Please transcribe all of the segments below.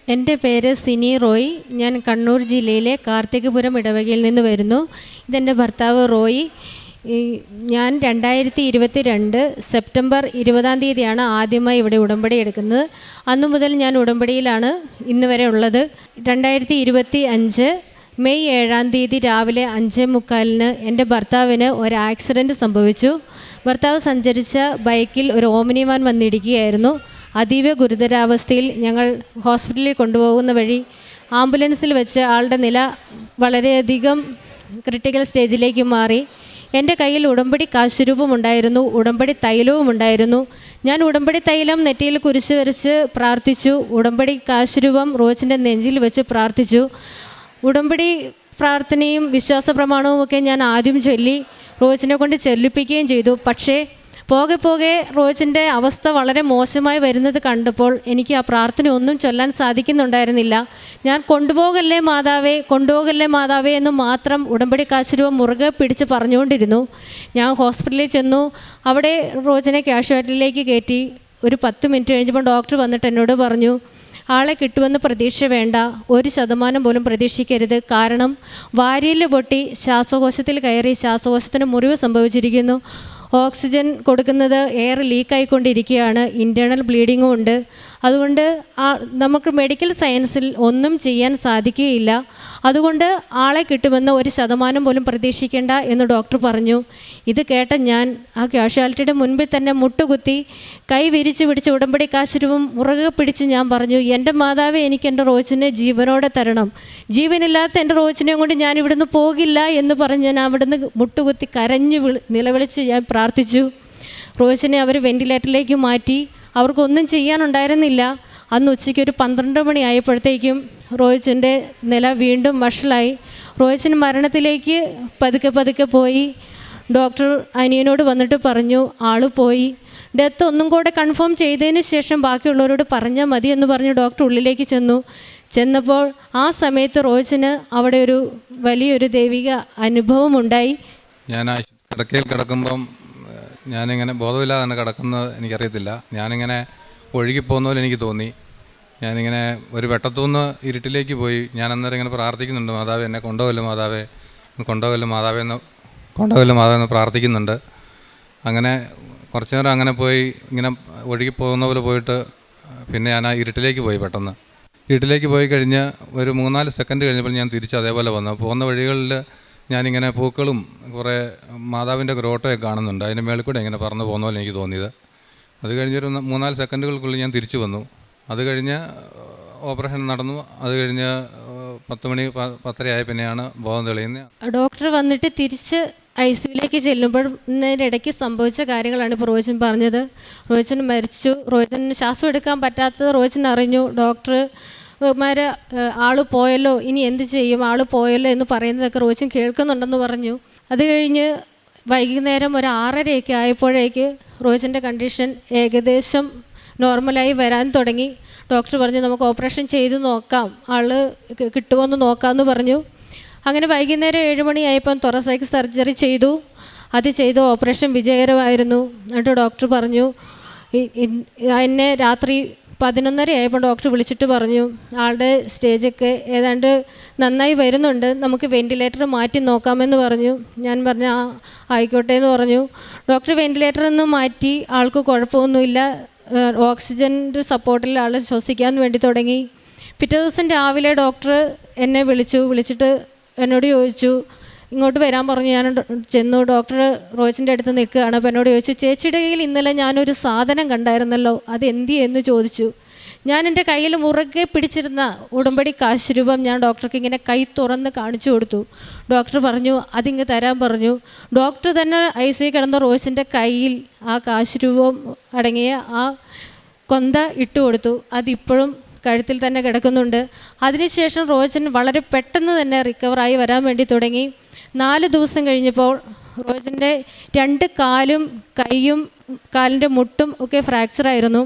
എൻ്റെ പേര് സിനി റോയ്. ഞാൻ കണ്ണൂർ ജില്ലയിലെ കാർത്തികപുരം ഇടവകയിൽ നിന്ന് വരുന്നു. ഇതെൻ്റെ ഭർത്താവ് റോയ്. ഞാൻ 2022 സെപ്റ്റംബർ 20 ആദ്യമായി ഇവിടെ ഉടമ്പടി എടുക്കുന്നത്. അന്നു മുതൽ ഞാൻ ഉടമ്പടിയിലാണ് ഇന്ന് വരെ ഉള്ളത്. 2025 മെയ് 7 രാവിലെ 5:45 എൻ്റെ ഭർത്താവിന് ഒരു ആക്സിഡൻറ്റ് സംഭവിച്ചു. ഭർത്താവ് സഞ്ചരിച്ച ബൈക്കിൽ ഒരു ഓമിനി വാൻ വന്നിടിക്കുകയായിരുന്നു. അതീവ ഗുരുതരാവസ്ഥയിൽ ഞങ്ങൾ ഹോസ്പിറ്റലിൽ കൊണ്ടുപോകുന്ന വഴി ആംബുലൻസിൽ വെച്ച് ആളുടെ നില വളരെയധികം ക്രിട്ടിക്കൽ സ്റ്റേജിലേക്ക് മാറി. എൻ്റെ കയ്യിൽ ഉടമ്പടി കാശുരൂപമുണ്ടായിരുന്നു, ഉടമ്പടി തൈലവും ഉണ്ടായിരുന്നു. ഞാൻ ഉടമ്പടി തൈലം നെറ്റിയിൽ കുരിശ് വരച്ച് പ്രാർത്ഥിച്ചു. ഉടമ്പടി കാശുരൂപം റോച്ചിൻ്റെ നെഞ്ചിൽ വെച്ച് പ്രാർത്ഥിച്ചു. ഉടമ്പടി പ്രാർത്ഥനയും വിശ്വാസ പ്രമാണവും ഒക്കെ ഞാൻ ആദ്യം ചൊല്ലി റോച്ചിനെ കൊണ്ട് ചൊല്ലിപ്പിക്കുകയും ചെയ്തു. പക്ഷേ പോകെ പോകെ റോച്ചിൻ്റെ അവസ്ഥ വളരെ മോശമായി വരുന്നത് കണ്ടപ്പോൾ എനിക്ക് ആ പ്രാർത്ഥന ഒന്നും ചൊല്ലാൻ സാധിക്കുന്നുണ്ടായിരുന്നില്ല. ഞാൻ കൊണ്ടുപോകല്ലേ മാതാവേ എന്ന് മാത്രം ഉടമ്പടി കാശുരൂപം മുറുകെ പിടിച്ച് പറഞ്ഞുകൊണ്ടിരുന്നു. ഞാൻ ഹോസ്പിറ്റലിൽ ചെന്നു. അവിടെ റോച്ചിനെ കാഷ്വാലിറ്റിയിലേക്ക് കയറ്റി. ഒരു 10 മിനിറ്റ് കഴിഞ്ഞപ്പോൾ ഡോക്ടർ വന്നിട്ട് എന്നോട് പറഞ്ഞു, ആളെ കിട്ടുമെന്ന് പ്രതീക്ഷ വേണ്ട, 1% പോലും പ്രതീക്ഷിക്കരുത്. കാരണം വാരിയല് പൊട്ടി ശ്വാസകോശത്തിൽ കയറി ശ്വാസകോശത്തിന് മുറിവ് സംഭവിച്ചിരിക്കുന്നു. ഓക്സിജൻ കൊടുക്കുന്നത് എയർ ലീക്കായിക്കൊണ്ടിരിക്കുകയാണ്. ഇൻറ്റേർണൽ ബ്ലീഡിങ്ങും ഉണ്ട്. അതുകൊണ്ട് നമുക്ക് മെഡിക്കൽ സയൻസിൽ ഒന്നും ചെയ്യാൻ സാധിക്കുകയില്ല. അതുകൊണ്ട് ആളെ കിട്ടുമെന്ന് 1% പോലും പ്രതീക്ഷിക്കേണ്ട എന്ന് ഡോക്ടർ പറഞ്ഞു. ഇത് കേട്ട ഞാൻ ആ കാഷ്വാലിറ്റിയുടെ മുൻപിൽ തന്നെ മുട്ടുകുത്തി കൈ വിരിച്ച് പിടിച്ച് ഉടമ്പടി കാശുരൂപം മുറുകെ പിടിച്ച് ഞാൻ പറഞ്ഞു, എൻ്റെ മാതാവേ, എനിക്ക് എൻ്റെ റോച്ചിനെ ജീവനോടെ തരണം. ജീവനില്ലാത്ത എൻ്റെ റോച്ചിനെ കൊണ്ട് ഞാൻ ഇവിടുന്ന് പോകില്ല എന്ന് പറഞ്ഞ് ഞാൻ അവിടുന്ന് മുട്ടുകുത്തി കരഞ്ഞു നിലവിളിച്ച് ഞാൻ പ്രാർത്ഥിച്ചു. റോച്ചിനെ അവർ വെൻറ്റിലേറ്ററിലേക്ക് മാറ്റി. അവർക്കൊന്നും ചെയ്യാനുണ്ടായിരുന്നില്ല. അന്ന് ഉച്ചയ്ക്ക് ഒരു 12 മണി ആയപ്പോഴത്തേക്കും റോയിച്ചിൻ്റെ നില വീണ്ടും വഷളായി. റോയിച്ചിന് മരണത്തിലേക്ക് പതുക്കെ പോയി. ഡോക്ടർ അനിയനോട് വന്നിട്ട് പറഞ്ഞു, ആൾ പോയി. ഡെത്ത് ഒന്നും കൂടെ കൺഫേം ചെയ്തതിന് ശേഷം ബാക്കിയുള്ളവരോട് പറഞ്ഞാൽ മതി എന്ന് പറഞ്ഞ് ഡോക്ടർ ഉള്ളിലേക്ക് ചെന്നപ്പോൾ ആ സമയത്ത് റോയിച്ചിന് അവിടെ ഒരു വലിയൊരു ദൈവിക അനുഭവം ഉണ്ടായി. ഞാൻ കിടക്കയിൽ കിടക്കുമ്പം ഞാനിങ്ങനെ ബോധമില്ലാതാണ് കിടക്കുന്നത്, എനിക്കറിയത്തില്ല. ഞാനിങ്ങനെ ഒഴുകിപ്പോകുന്ന പോലെ എനിക്ക് തോന്നി. ഞാനിങ്ങനെ ഒരു വെട്ടത്തുനിന്ന് ഇരുട്ടിലേക്ക് പോയി. ഞാൻ അന്നേരം ഇങ്ങനെ പ്രാർത്ഥിക്കുന്നുണ്ട്, മാതാവേ എന്നെ കൊണ്ടുപോകല്ലോ മാതാവേ എന്ന് പ്രാർത്ഥിക്കുന്നുണ്ട്. അങ്ങനെ കുറച്ച് നേരം അങ്ങനെ പോയി ഇങ്ങനെ ഒഴുകിപ്പോകുന്ന പോലെ പോയിട്ട് പിന്നെ ഞാൻ ആ ഇരുട്ടിലേക്ക് പോയി. പെട്ടെന്ന് ഇരുട്ടിലേക്ക് പോയി കഴിഞ്ഞ് ഒരു 3-4 സെക്കൻഡ് കഴിഞ്ഞപ്പോൾ ഞാൻ തിരിച്ച് അതേപോലെ വന്നു. പോകുന്ന വഴികളിൽ ഞാനിങ്ങനെ പൂക്കളും കുറേ മാതാവിൻ്റെ ഗ്രോട്ടയൊക്കെ കാണുന്നുണ്ട്. അതിൻ്റെ മേളിൽ കൂടെ ഇങ്ങനെ പറന്ന് പോകുന്ന പോലെ എനിക്ക് തോന്നിയത്. അത് കഴിഞ്ഞൊരു 3-4 സെക്കൻഡുകൾക്കുള്ളിൽ ഞാൻ തിരിച്ചു വന്നു. അത് കഴിഞ്ഞ് ഓപ്പറേഷൻ നടന്നു. അത് കഴിഞ്ഞ് 10 മണി 10:30 ആയ പിന്നെയാണ് ബോധം തെളിയുന്നത്. ഡോക്ടർ വന്നിട്ട് തിരിച്ച് ICUലേക്ക് ചെല്ലുമ്പോൾ ഇടയ്ക്ക് സംഭവിച്ച കാര്യങ്ങളാണ് ഇപ്പോൾ റോയിച്ചൻ പറഞ്ഞത്. റോയിച്ചൻ മരിച്ചു. റോയിച്ചന് ശ്വാസം എടുക്കാൻ പറ്റാത്തത് റോയിച്ചൻ അറിഞ്ഞു. ഡോക്ടർ ആൾ പോയല്ലോ, ഇനി എന്ത് ചെയ്യും, ആൾ പോയല്ലോ എന്ന് പറയുന്നതൊക്കെ റോയിച്ചൻ കേൾക്കുന്നുണ്ടെന്ന് പറഞ്ഞു. അത് കഴിഞ്ഞ് വൈകുന്നേരം ഒരു 6:30 ആയപ്പോഴേക്ക് റോയിച്ചൻ്റെ കണ്ടീഷൻ ഏകദേശം നോർമലായി വരാൻ തുടങ്ങി. ഡോക്ടർ പറഞ്ഞു, നമുക്ക് ഓപ്പറേഷൻ ചെയ്ത് നോക്കാം, ആൾ കിട്ടുമോയെന്ന് നോക്കാമെന്ന് പറഞ്ഞു. അങ്ങനെ വൈകുന്നേരം 7 മണിയായപ്പം തൊറസൈക്ക് സർജറി ചെയ്തു. അത് ചെയ്ത് ഓപ്പറേഷൻ വിജയകരമായിരുന്നു. എന്നിട്ട് ഡോക്ടർ പറഞ്ഞു, എന്നെ രാത്രി 11:30 ആയപ്പോൾ ഡോക്ടർ വിളിച്ചിട്ട് പറഞ്ഞു, ആളുടെ സ്റ്റേജൊക്കെ ഏതാണ്ട് നന്നായി വരുന്നുണ്ട്, നമുക്ക് വെൻറ്റിലേറ്റർ മാറ്റി നോക്കാമെന്ന് പറഞ്ഞു. ഞാൻ പറഞ്ഞു, ആയിക്കോട്ടെ എന്ന് പറഞ്ഞു. ഡോക്ടർ വെൻറ്റിലേറ്ററിൽ നിന്ന് മാറ്റി. ആൾക്ക് കുഴപ്പമൊന്നുമില്ല. ഓക്സിജൻ്റെ സപ്പോർട്ടിൽ ആൾ ശ്വസിക്കാൻ വേണ്ടി തുടങ്ങി. പിറ്റേ ദിവസം രാവിലെ ഡോക്ടർ എന്നെ വിളിച്ചിട്ട് എന്നോട് ചോദിച്ചു, ഇങ്ങോട്ട് വരാൻ പറഞ്ഞു. ഞാൻ ചെന്നു. ഡോക്ടർ റോയിച്ചിൻ്റെ അടുത്ത് നിൽക്കുകയാണ്. അപ്പോൾ എന്നോട് ചോദിച്ചു, ചേച്ചിയുടെ കയ്യിൽ ഇന്നലെ ഞാനൊരു സാധനം കണ്ടായിരുന്നല്ലോ, അത് എന്തിയെന്ന് ചോദിച്ചു. ഞാൻ എൻ്റെ കയ്യിൽ മുറുകെ പിടിച്ചിരുന്ന ഉടമ്പടി കാശുരൂപം ഞാൻ ഡോക്ടർക്ക് ഇങ്ങനെ കൈ തുറന്ന് കാണിച്ചു കൊടുത്തു. ഡോക്ടർ പറഞ്ഞു, അതിങ്ങ് തരാൻ പറഞ്ഞു. ഡോക്ടർ തന്നെ ICU കിടന്ന റോയിച്ചിൻ്റെ കയ്യിൽ ആ കാശുരൂപം അടങ്ങിയ ആ കൊന്ത ഇട്ട് കൊടുത്തു. അതിപ്പോഴും കഴുത്തിൽ തന്നെ കിടക്കുന്നുണ്ട്. അതിനുശേഷം റോയിച്ചൻ വളരെ പെട്ടെന്ന് തന്നെ റിക്കവറായി വരാൻ വേണ്ടി തുടങ്ങി. 4 ദിവസം കഴിഞ്ഞപ്പോൾ റോയിച്ചൻ്റെ 2 കാലും കൈയും കാലിൻ്റെ മുട്ടും ഒക്കെ ഫ്രാക്ചറായിരുന്നു.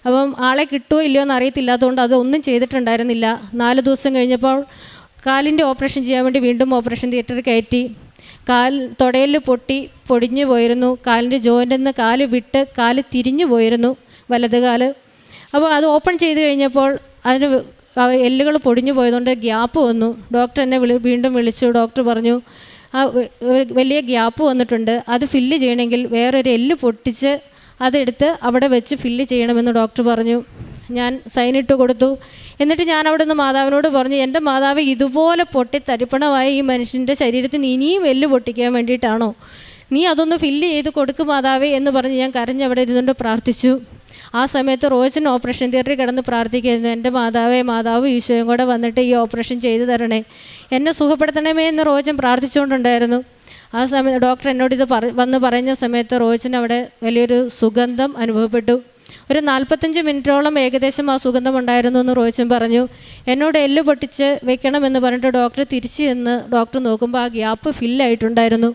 അപ്പം ആളെ കിട്ടുമോ ഇല്ലയോ എന്ന് അറിയത്തില്ലാത്തതുകൊണ്ട് അതൊന്നും ചെയ്തിട്ടുണ്ടായിരുന്നില്ല. 4 ദിവസം കഴിഞ്ഞപ്പോൾ കാലിൻ്റെ ഓപ്പറേഷൻ ചെയ്യാൻ വേണ്ടി വീണ്ടും ഓപ്പറേഷൻ തിയേറ്ററിൽ കയറ്റി. തുടയിൽ പൊടിഞ്ഞു പോയിരുന്നു. കാലിൻ്റെ ജോയിൻ്റിൽ നിന്ന് കാല് വിട്ട് കാല് തിരിഞ്ഞു പോയിരുന്നു, വലത് കാല്. അപ്പോൾ അത് ഓപ്പൺ ചെയ്ത് കഴിഞ്ഞപ്പോൾ അതിന് എല്ലുകൾ പൊടിഞ്ഞു പോയതുകൊണ്ട് ഗ്യാപ്പ് വന്നു. ഡോക്ടർ എന്നെ വീണ്ടും വിളിച്ചു. ഡോക്ടർ പറഞ്ഞു വലിയ ഗ്യാപ്പ് വന്നിട്ടുണ്ട്, അത് ഫില്ല് ചെയ്യണമെങ്കിൽ വേറൊരു എല്ല് പൊട്ടിച്ച് അതെടുത്ത് അവിടെ വെച്ച് ഫില്ല് ചെയ്യണമെന്ന് ഡോക്ടർ പറഞ്ഞു. ഞാൻ സൈനിട്ട് കൊടുത്തു. എന്നിട്ട് ഞാൻ അവിടെ നിന്ന് മാതാവിനോട് പറഞ്ഞു, എൻ്റെ മാതാവ് ഇതുപോലെ പൊട്ടി തരിപ്പണമായ ഈ മനുഷ്യൻ്റെ ശരീരത്തിൽ ഇനിയും എല്ല് പൊട്ടിക്കാൻ വേണ്ടിയിട്ടാണോ? നീ അതൊന്ന് ഫില്ല് ചെയ്ത് കൊടുക്കും മാതാവേ എന്ന് പറഞ്ഞ് ഞാൻ കരഞ്ഞവിടെ ഇരുന്നുകൊണ്ട് പ്രാർത്ഥിച്ചു. ആ സമയത്ത് റോജൻ ഓപ്പറേഷൻ തിയേറ്ററിൽ കിടന്ന് പ്രാർത്ഥിക്കുന്നു, എൻ്റെ മാതാവേ, മാതാവ് ഈശോയും കൂടെ വന്നിട്ട് ഈ ഓപ്പറേഷൻ ചെയ്തു തരണേ, എന്നെ സുഖപ്പെടുത്തണമേ എന്ന് റോജൻ പ്രാർത്ഥിച്ചുകൊണ്ടുണ്ടായിരുന്നു. ആ സമയത്ത് ഡോക്ടർ എന്നോട് ഇത് വന്ന് പറഞ്ഞ സമയത്ത് റോജന് അവിടെ വലിയൊരു സുഗന്ധം അനുഭവപ്പെട്ടു. ഒരു 45 മിനിറ്റോളം ഏകദേശം ആ സുഗന്ധം ഉണ്ടായിരുന്നു എന്ന് റോജൻ പറഞ്ഞു. എന്നോട് എല്ല് പൊട്ടിച്ച് വെക്കണമെന്ന് പറഞ്ഞിട്ട് ഡോക്ടർ തിരിച്ച് ചെന്ന് ഡോക്ടർ നോക്കുമ്പോൾ ആ ഗ്യാപ്പ് ഫില്ലായിട്ടുണ്ടായിരുന്നു.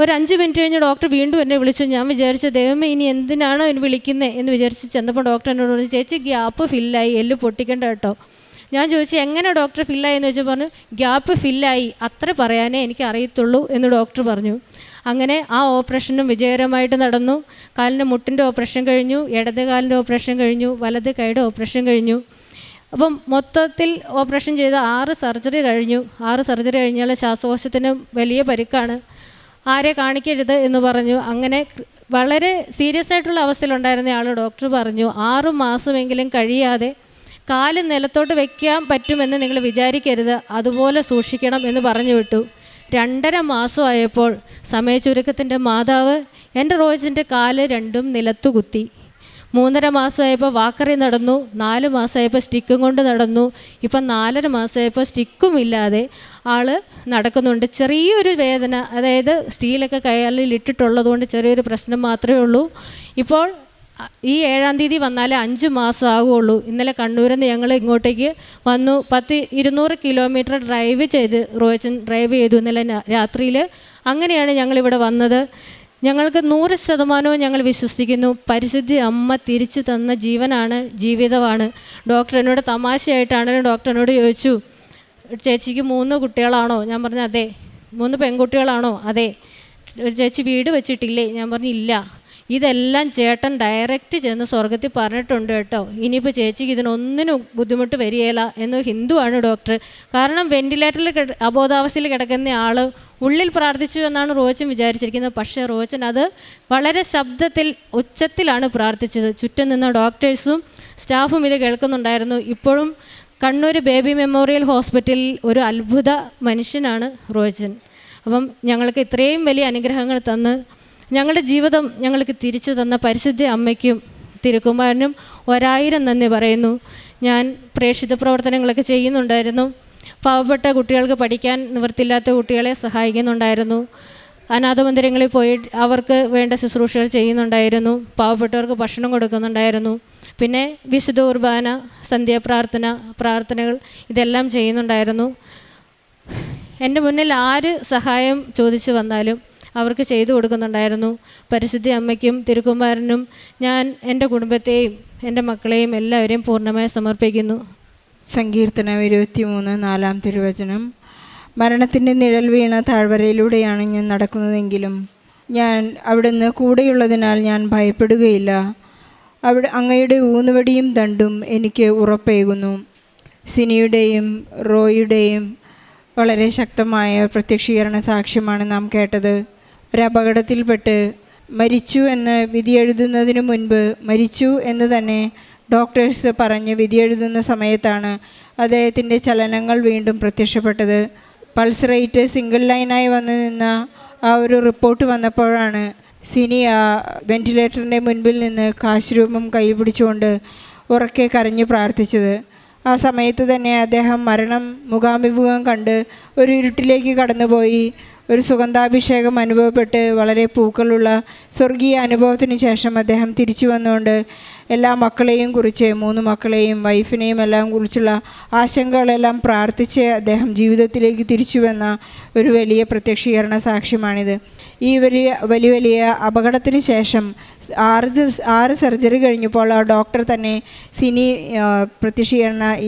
ഒരു 5 മിനിറ്റ് കഴിഞ്ഞ് ഡോക്ടർ വീണ്ടും എന്നെ വിളിച്ചു. ഞാൻ വിചാരിച്ചു ദൈവമേ ഇനി എന്തിനാണോ എന്നെ വിളിക്കുന്നത് എന്ന് വിചാരിച്ച് ചെന്നപ്പോൾ ഡോക്ടർ എന്നോട് പറഞ്ഞു, ചേച്ചി ഗ്യാപ്പ് ഫില്ലായി, എല്ല് പൊട്ടിക്കേണ്ട കേട്ടോ. ഞാൻ ചോദിച്ചു എങ്ങനെ ഡോക്ടർ ഫില്ലായി എന്ന് വെച്ചാൽ പറഞ്ഞു, ഗ്യാപ്പ് ഫില്ലായി, അത്ര പറയാനേ എനിക്ക് അറിയത്തുള്ളൂ എന്ന് ഡോക്ടർ പറഞ്ഞു. അങ്ങനെ ആ ഓപ്പറേഷനും വിജയകരമായിട്ട് നടന്നു. കാലിൻ്റെ മുട്ടിൻ്റെ ഓപ്പറേഷൻ കഴിഞ്ഞു, ഇടത് കാലിൻ്റെ ഓപ്പറേഷൻ കഴിഞ്ഞു, വലത് കൈയുടെ ഓപ്പറേഷൻ കഴിഞ്ഞു. അപ്പം മൊത്തത്തിൽ ഓപ്പറേഷൻ ചെയ്ത 6 സർജറി കഴിഞ്ഞു. 6 സർജറി കഴിഞ്ഞാൽ ശ്വാസകോശത്തിന് വലിയ പരിക്കാണ്, ആരെ കാണിക്കരുത് എന്ന് പറഞ്ഞു. അങ്ങനെ വളരെ സീരിയസ് ആയിട്ടുള്ള അവസ്ഥയിലുണ്ടായിരുന്ന ആൾ ഡോക്ടർ പറഞ്ഞു 6 മാസമെങ്കിലും കഴിയാതെ കാല് നിലത്തോട്ട് വയ്ക്കാൻ പറ്റുമെന്ന് നിങ്ങൾ വിചാരിക്കരുത്, അതുപോലെ സൂക്ഷിക്കണം എന്ന് പറഞ്ഞു വിട്ടു. 2.5 മാസമായപ്പോൾ സമയച്ചുരുക്കത്തിൻ്റെ മാതാവ് എൻ്റെ റോജൻ്റെ കാല് രണ്ടും നിലത്തു കുത്തി. 3.5 മാസമായപ്പോൾ വാക്കറി നടന്നു, 4 മാസമായപ്പോൾ സ്റ്റിക്കും കൊണ്ട് നടന്നു, ഇപ്പം 4.5 മാസമായപ്പോൾ സ്റ്റിക്കും ഇല്ലാതെ ആൾ നടക്കുന്നുണ്ട്. ചെറിയൊരു വേദന, അതായത് സ്റ്റീലൊക്കെ കയ്യാലിൽ ഇട്ടിട്ടുള്ളത് കൊണ്ട് ചെറിയൊരു പ്രശ്നം മാത്രമേ ഉള്ളൂ. ഇപ്പോൾ ഈ 7-ാം തീയതി വന്നാലേ 5 മാസം ആകുള്ളൂ. ഇന്നലെ കണ്ണൂരിൽ നിന്ന് ഞങ്ങൾ ഇങ്ങോട്ടേക്ക് വന്നു. 200 കിലോമീറ്റർ റോജൻ ഡ്രൈവ് ചെയ്തു ഇന്നലെ രാത്രിയിൽ. അങ്ങനെയാണ് ഞങ്ങളിവിടെ വന്നത്. ഞങ്ങൾക്ക് 100% ഞങ്ങൾ വിശ്വസിക്കുന്നു പരിശുദ്ധ അമ്മ തിരിച്ചു തന്ന ജീവനാണ്, ജീവിതമാണ്. ഡോക്ടർ എന്നോട് തമാശയായിട്ടാണെങ്കിലും ഡോക്ടർ എന്നോട് ചോദിച്ചു, ചേച്ചിക്ക് 3 കുട്ടികളാണോ? ഞാൻ പറഞ്ഞു അതെ. 3 പെൺകുട്ടികളാണോ? അതെ. ചേച്ചി വീട് വെച്ചിട്ടില്ലേ? ഞാൻ പറഞ്ഞു ഇല്ല. ഇതെല്ലാം ചേട്ടൻ ഡയറക്റ്റ് ചെന്ന് സ്വർഗത്തിൽ പറഞ്ഞിട്ടുണ്ട് കേട്ടോ, ഇനിയിപ്പോൾ ചേച്ചിക്ക് ഇതിനൊന്നിനും ബുദ്ധിമുട്ട് വരികയില്ല എന്ന്. ഹിന്ദുവാണ് ഡോക്ടർ. കാരണം വെന്റിലേറ്ററിൽ അബോധാവസ്ഥയിൽ കിടക്കുന്ന ആൾ ഉള്ളിൽ പ്രാർത്ഥിച്ചു എന്നാണ് റോജൻ വിചാരിച്ചിരിക്കുന്നത്. പക്ഷേ റോജൻ അത് വളരെ ഉച്ചത്തിലാണ് പ്രാർത്ഥിച്ചത്. ചുറ്റും നിന്ന ഡോക്ടേഴ്സും സ്റ്റാഫും ഇത് കേൾക്കുന്നുണ്ടായിരുന്നു. ഇപ്പോഴും കണ്ണൂർ ബേബി മെമ്മോറിയൽ ഹോസ്പിറ്റലിൽ ഒരു അത്ഭുത മനുഷ്യനാണ് റോജൻ. അപ്പം ഞങ്ങൾക്ക് ഇത്രയും വലിയ അനുഗ്രഹങ്ങൾ തന്ന് ഞങ്ങളുടെ ജീവിതം ഞങ്ങൾക്ക് തിരിച്ചു തന്ന പരിശുദ്ധ അമ്മയ്ക്കും തിരുക്കുമാരനും 1000 നന്ദി പറയുന്നു. ഞാൻ പ്രേക്ഷിത പ്രവർത്തനങ്ങളൊക്കെ ചെയ്യുന്നുണ്ടായിരുന്നു. പാവപ്പെട്ട കുട്ടികൾക്ക് പഠിക്കാൻ നിവൃത്തിയില്ലാത്ത കുട്ടികളെ സഹായിക്കുന്നുണ്ടായിരുന്നു. അനാഥമന്ദിരങ്ങളിൽ പോയി അവർക്ക് വേണ്ട ശുശ്രൂഷകൾ ചെയ്യുന്നുണ്ടായിരുന്നു. പാവപ്പെട്ടവർക്ക് ഭക്ഷണം കൊടുക്കുന്നുണ്ടായിരുന്നു. പിന്നെ വിശുദ്ധ കുർബാന, പ്രാർത്ഥനകൾ ഇതെല്ലാം ചെയ്യുന്നുണ്ടായിരുന്നു. എൻ്റെ മുന്നിൽ ആര് സഹായം ചോദിച്ചു വന്നാലും അവർക്ക് ചെയ്തു കൊടുക്കുന്നുണ്ടായിരുന്നു. പരിശുദ്ധ അമ്മയ്ക്കും തിരുക്കുമാരനും ഞാൻ എൻ്റെ കുടുംബത്തെയും എൻ്റെ മക്കളെയും എല്ലാവരെയും പൂർണ്ണമായി സമർപ്പിക്കുന്നു. സങ്കീർത്തനം 23 4-ാം തിരുവചനം. മരണത്തിൻ്റെ നിഴൽ വീണ താഴ്വരയിലൂടെയാണ് ഞാൻ നടക്കുന്നതെങ്കിലും ഞാൻ അവിടുന്ന് കൂടെയുള്ളതിനാൽ ഞാൻ ഭയപ്പെടുകയില്ല. അങ്ങയുടെ ഊന്നുവടിയും ദണ്ടും എനിക്ക് ഉറപ്പേകുന്നു. സിനിയുടെയും റോയുടെയും വളരെ ശക്തമായ പ്രത്യക്ഷീകരണ സാക്ഷ്യമാണ് നാം കേട്ടത്. ഒരപകടത്തിൽപ്പെട്ട് മരിച്ചു എന്ന് വിധിയെഴുതുന്നതിന് മുൻപ് മരിച്ചു എന്ന് തന്നെ ഡോക്ടേഴ്സ് പറഞ്ഞ് വിധിയെഴുതുന്ന സമയത്താണ് അദ്ദേഹത്തിൻ്റെ ചലനങ്ങൾ വീണ്ടും പ്രത്യക്ഷപ്പെട്ടത്. പൾസ് റേറ്റ് സിംഗിൾ ലൈനായി വന്നു നിന്ന ആ ഒരു റിപ്പോർട്ട് വന്നപ്പോഴാണ് സിനി ആ വെൻറ്റിലേറ്ററിൻ്റെ മുൻപിൽ നിന്ന് കാശുരൂപം കൈ പിടിച്ചുകൊണ്ട് ഉറക്കെ കരഞ്ഞു പ്രാർത്ഥിച്ചത്. ആ സമയത്ത് തന്നെ അദ്ദേഹം മരണം മുഖാഭിമുഖം കണ്ട് ഒരു ഇരുട്ടിലേക്ക് കടന്നുപോയി. ഒരു സുഗന്ധാഭിഷേകം അനുഭവപ്പെട്ട് വളരെ പൂക്കളുള്ള സ്വർഗീയ അനുഭവത്തിന് ശേഷം അദ്ദേഹം തിരിച്ചു വന്നുകൊണ്ട് എല്ലാ മക്കളെയും കുറിച്ച് 3 മക്കളെയും വൈഫിനെയും എല്ലാം കുറിച്ചുള്ള ആശങ്കകളെല്ലാം പ്രാർത്ഥിച്ച് അദ്ദേഹം ജീവിതത്തിലേക്ക് തിരിച്ചു വന്ന ഒരു വലിയ പ്രത്യക്ഷീകരണ സാക്ഷ്യമാണിത്. ഈ വലിയ അപകടത്തിന് ശേഷം 6 സർജറി കഴിഞ്ഞപ്പോൾ ആ ഡോക്ടർ തന്നെ സിനി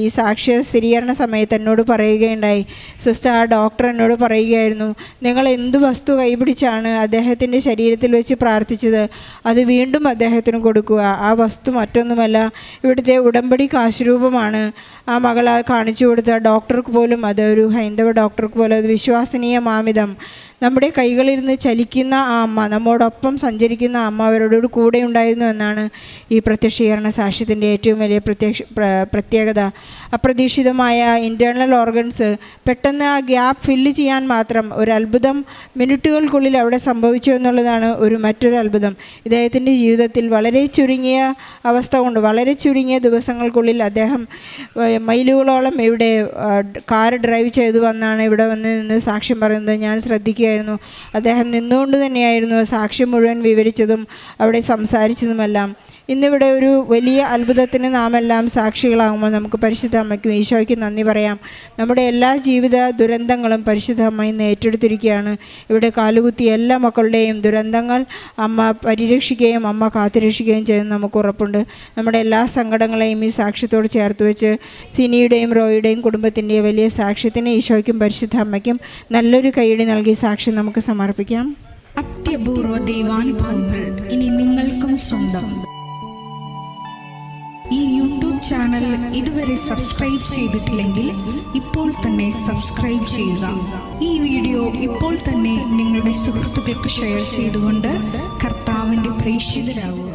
ഈ സാക്ഷ്യ സ്ഥിരീകരണ സമയത്ത് എന്നോട് പറയുകയുണ്ടായി, സിസ്റ്റർ ആ ഡോക്ടർ എന്നോട് പറയുകയായിരുന്നു, നിങ്ങൾ എന്ത് വസ്തു കൈപിടിച്ചാണ് അദ്ദേഹത്തിൻ്റെ ശരീരത്തിൽ വെച്ച് പ്രാർത്ഥിച്ചത് അത് വീണ്ടും അദ്ദേഹത്തിന് കൊടുക്കുക. ആ വസ്തു പുറത്ത് മറ്റൊന്നുമല്ല, ഇവിടുത്തെ ഉടമ്പടി കാശുരൂപമാണ്. ആ മകൾ കാണിച്ചു കൊടുത്ത ഡോക്ടർക്ക് പോലും അത്, ഒരു ഹൈന്ദവ ഡോക്ടർക്ക് പോലും അത് വിശ്വസനീയമാമിതം. നമ്മുടെ കൈകളിലിരുന്ന് ചലിക്കുന്ന ആ അമ്മ, നമ്മോടൊപ്പം സഞ്ചരിക്കുന്ന അമ്മ അവരോട് കൂടെ ഉണ്ടായിരുന്നു എന്നാണ് ഈ പ്രത്യക്ഷീകരണ സാക്ഷ്യത്തിൻ്റെ ഏറ്റവും വലിയ പ്രത്യേകത. അപ്രതീക്ഷിതമായ ഇൻറ്റേർണൽ ഓർഗൻസ് പെട്ടെന്ന് ആ ഗ്യാപ്പ് ഫില്ല് ചെയ്യാൻ മാത്രം ഒരു അത്ഭുതം മിനിറ്റുകൾക്കുള്ളിൽ അവിടെ സംഭവിച്ചു എന്നുള്ളതാണ് മറ്റൊരു അത്ഭുതം. ഇദ്ദേഹത്തിൻ്റെ ജീവിതത്തിൽ വളരെ ചുരുങ്ങിയ അവസ്ഥ കൊണ്ട്, വളരെ ചുരുങ്ങിയ ദിവസങ്ങൾക്കുള്ളിൽ അദ്ദേഹം മൈലുകളോളം ഇവിടെ കാർ ഡ്രൈവ് ചെയ്തു വന്നാണ് ഇവിടെ വന്ന് നിന്ന് സാക്ഷ്യം പറയുന്നത്. ഞാൻ ശ്രദ്ധിക്കുകയായിരുന്നു. അദ്ദേഹം നിന്നുകൊണ്ട് തന്നെയായിരുന്നു സാക്ഷ്യം മുഴുവൻ വിവരിച്ചതും അവിടെ സംസാരിച്ചതുമെല്ലാം. ഇന്നിവിടെ ഒരു വലിയ അത്ഭുതത്തിന് നാം എല്ലാം സാക്ഷികളാകുമ്പോൾ നമുക്ക് പരിശുദ്ധ അമ്മയ്ക്കും ഈശോയ്ക്കും നന്ദി പറയാം. നമ്മുടെ എല്ലാ ജീവിത ദുരന്തങ്ങളും പരിശുദ്ധ അമ്മ ഇന്ന് ഏറ്റെടുത്തിരിക്കുകയാണ്. ഇവിടെ കാലുകുത്തിയ എല്ലാ മക്കളുടെയും ദുരന്തങ്ങൾ അമ്മ പരിരക്ഷിക്കുകയും അമ്മ കാത്തുരക്ഷിക്കുകയും ചെയ്യുന്ന നമുക്ക് ഉറപ്പുണ്ട്. നമ്മുടെ എല്ലാ സങ്കടങ്ങളെയും ഈ സാക്ഷ്യത്തോട് ചേർത്ത് വെച്ച് സിനിയുടെയും റോയുടെയും കുടുംബത്തിൻ്റെയും വലിയ സാക്ഷ്യത്തിന് ഈശോയ്ക്കും പരിശുദ്ധ അമ്മയ്ക്കും നല്ലൊരു കൈയടി നൽകി സാക്ഷ്യം നമുക്ക് സമർപ്പിക്കാം. അത്യപൂർവ ദൈവാനുഭവങ്ങൾ ഇനി നിങ്ങൾക്കും സ്വന്തം. ഈ യൂട്യൂബ് ചാനൽ ഇതുവരെ സബ്സ്ക്രൈബ് ചെയ്തിട്ടില്ലെങ്കിൽ ഇപ്പോൾ തന്നെ സബ്സ്ക്രൈബ് ചെയ്യുക. ഈ വീഡിയോ ഇപ്പോൾ തന്നെ നിങ്ങളുടെ സുഹൃത്തുക്കൾക്ക് ഷെയർ ചെയ്തുകൊണ്ട് കർത്താവിൻ്റെ പ്രേക്ഷിതരാകുക.